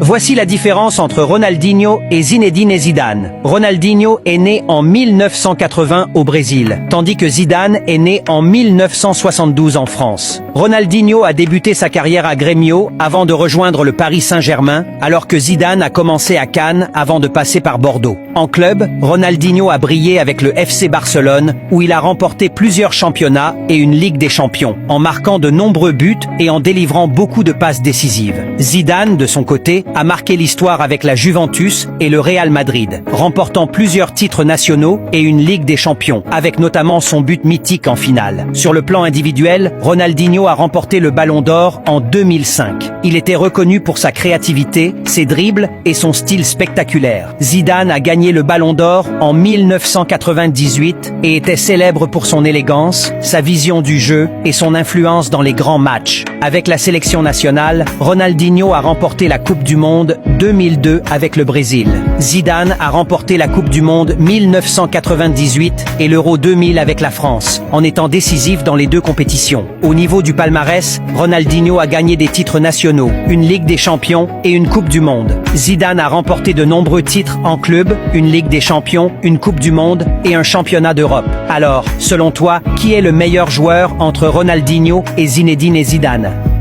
Voici la différence entre Ronaldinho et Zinedine Zidane. Ronaldinho est né en 1980 au Brésil, tandis que Zidane est né en 1972 en France. Ronaldinho a débuté sa carrière à Grêmio avant de rejoindre le Paris Saint-Germain, alors que Zidane a commencé à Cannes avant de passer par Bordeaux. En club, Ronaldinho a brillé avec le FC Barcelone, où il a remporté plusieurs championnats et une Ligue des Champions, en marquant de nombreux buts et en délivrant beaucoup de passes décisives. Zidane, de son côté, a marqué l'histoire avec la Juventus et le Real Madrid, remportant plusieurs titres nationaux et une Ligue des Champions, avec notamment son but mythique en finale. Sur le plan individuel, Ronaldinho a remporté le Ballon d'Or en 2005. Il était reconnu pour sa créativité, ses dribbles et son style spectaculaire. Zidane a gagné le Ballon d'Or en 1998 et était célèbre pour son élégance, sa vision du jeu et son influence dans les grands matchs. Avec la sélection nationale, Ronaldinho a remporté la Coupe du Monde 2002 avec le Brésil. Zidane a remporté la Coupe du Monde 1998 et l'Euro 2000 avec la France, en étant décisif dans les deux compétitions. Au niveau du palmarès, Ronaldinho a gagné des titres nationaux, une Ligue des Champions et une Coupe du Monde. Zidane a remporté de nombreux titres en club, une Ligue des Champions, une Coupe du Monde et un championnat d'Europe. Alors, selon toi, qui est le meilleur joueur entre Ronaldinho et Zinedine Zidane ?